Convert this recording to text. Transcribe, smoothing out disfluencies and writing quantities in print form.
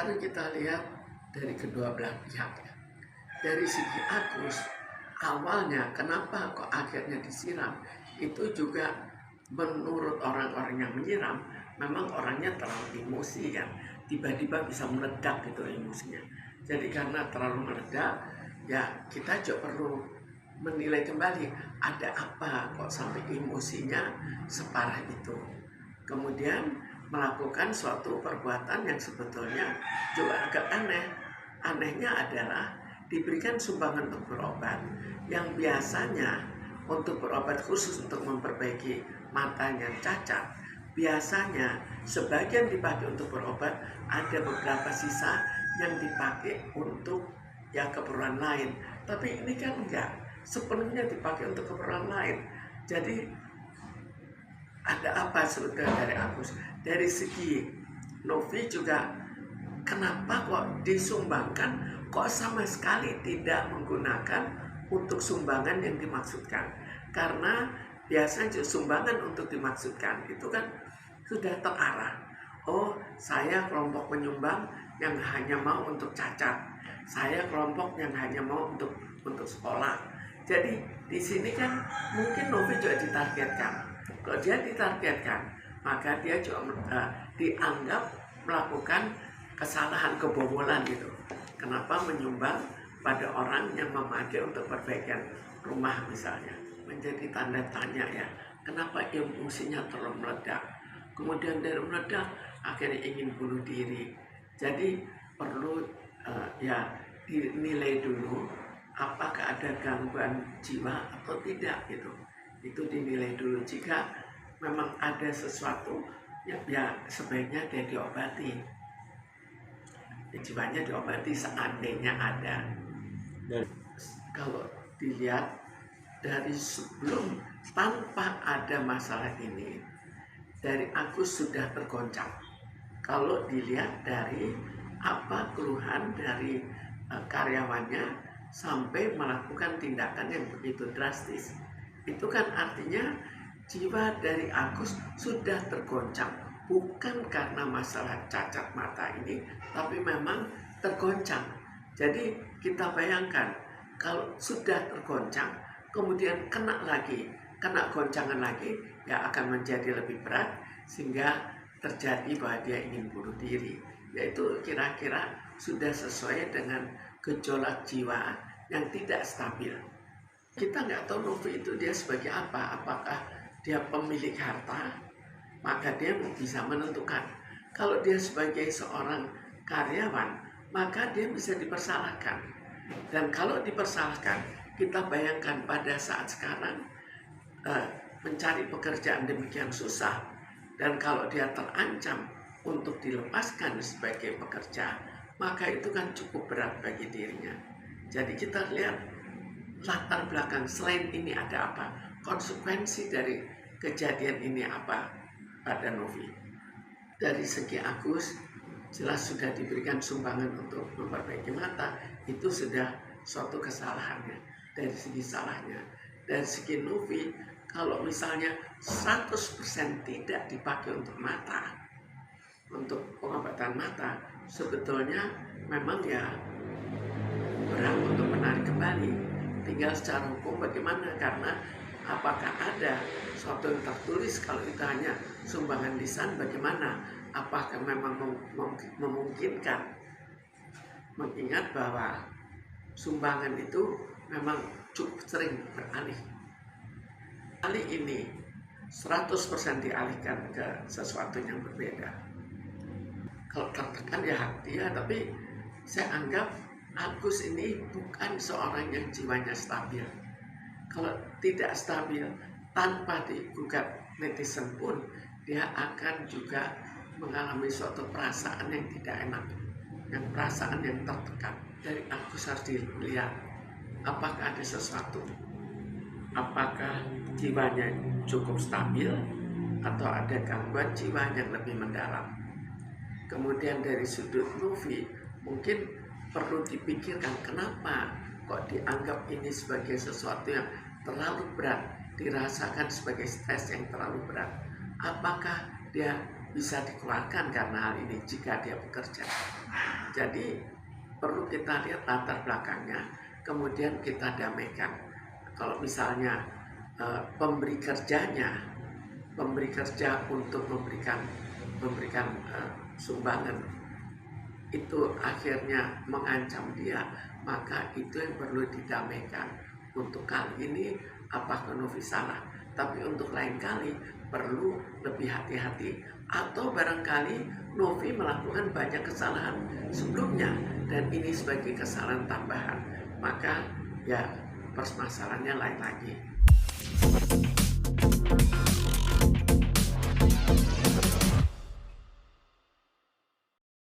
sekarang kita lihat dari kedua belah pihak ya. Dari segi Agus, awalnya kenapa kok akhirnya disiram, itu juga menurut orang-orang yang menyiram, memang orangnya terlalu emosi ya, tiba-tiba bisa meledak gitu emosinya. Jadi karena terlalu meledak, ya kita juga perlu menilai kembali ada apa kok sampai emosinya separah itu. Kemudian melakukan suatu perbuatan yang sebetulnya juga agak aneh. Anehnya adalah diberikan sumbangan untuk berobat yang biasanya untuk berobat khusus untuk memperbaiki mata yang cacat. Biasanya sebagian dipakai untuk berobat, ada beberapa sisa yang dipakai untuk ya keperluan lain. Tapi ini kan enggak, sepenuhnya dipakai untuk keperluan lain. Jadi ada apa sebetulnya dari Agus? Dari segi Novi juga, kenapa kok disumbangkan, kok sama sekali tidak menggunakan untuk sumbangan yang dimaksudkan? Karena biasanya sumbangan untuk dimaksudkan itu kan sudah terarah. Oh, saya kelompok penyumbang yang hanya mau untuk cacat. Saya kelompok yang hanya mau untuk sekolah. Jadi di sini kan mungkin Novi juga ditargetkan. Kalau dia ditargetkan, maka dia juga dianggap melakukan kesalahan kebobolan gitu. Kenapa menyumbang pada orang yang memakai untuk perbaikan rumah misalnya? Menjadi tanda tanya ya. Kenapa emosinya terlalu meledak? Kemudian dari meledak akhirnya ingin bunuh diri. Jadi perlu ya dinilai dulu apakah ada gangguan jiwa atau tidak gitu. Itu dinilai dulu. Jika memang ada sesuatu ya sebaiknya dia diobati. Jiwanya diobati seandainya ada. Dan kalau dilihat dari sebelum tanpa ada masalah ini, dari Agus sudah tergoncang. Kalau dilihat dari apa keluhan dari karyawannya sampai melakukan tindakan yang begitu drastis, itu kan artinya jiwa dari Agus sudah tergoncang. Bukan karena masalah cacat mata ini, tapi memang tergoncang. Jadi kita bayangkan kalau sudah tergoncang, kemudian kena goncangan lagi, ya akan menjadi lebih berat sehingga terjadi bahwa dia ingin bunuh diri. Yaitu kira-kira sudah sesuai dengan gejolak jiwa yang tidak stabil. Kita nggak tahu Novi itu dia sebagai apa. Apakah dia pemilik harta? Maka dia bisa menentukan. Kalau dia sebagai seorang karyawan, maka dia bisa dipersalahkan. Dan kalau dipersalahkan, kita bayangkan pada saat sekarang mencari pekerjaan demikian susah. Dan kalau dia terancam untuk dilepaskan sebagai pekerja, maka itu kan cukup berat bagi dirinya. Jadi kita lihat latar belakang selain ini ada apa? Konsekuensi dari kejadian ini apa pada Novi? Dari segi Agus jelas sudah diberikan sumbangan untuk memperbaiki mata, itu sudah suatu kesalahannya dari segi salahnya. Dari segi Novi, kalau misalnya 100% tidak dipakai untuk mata, untuk pengobatan mata, sebetulnya memang ya berhak untuk menarik kembali. Tinggal secara hukum bagaimana, karena apakah ada suatu yang tertulis? Kalau itu hanya sumbangan lisan bagaimana? Apakah memang memungkinkan? Mengingat bahwa sumbangan itu memang cukup sering beralih. Kali ini 100% dialihkan ke sesuatu yang berbeda. Kalau tertekan ya hak dia, tapi saya anggap Agus ini bukan seorang yang jiwanya stabil. Kalau tidak stabil, tanpa digugat netizen pun, dia akan juga mengalami suatu perasaan yang tidak enak, yang perasaan yang tertekan. Dari Agus harus dilihat, apakah ada sesuatu, apakah jiwanya cukup stabil, atau ada gangguan jiwa yang lebih mendalam. Kemudian dari sudut Novi, mungkin perlu dipikirkan kenapa kok dianggap ini sebagai sesuatu yang terlalu berat, dirasakan sebagai stres yang terlalu berat. Apakah dia bisa dikeluarkan karena hal ini jika dia bekerja. Jadi perlu kita lihat latar belakangnya, kemudian kita damaikan. Kalau misalnya pemberi kerja untuk memberikan sumbangan itu akhirnya mengancam dia, maka itu yang perlu didamaikan. Untuk kali ini apakah Novi salah, tapi untuk lain kali perlu lebih hati-hati, atau barangkali Novi melakukan banyak kesalahan sebelumnya dan ini sebagai kesalahan tambahan, maka ya permasalahannya lain lagi.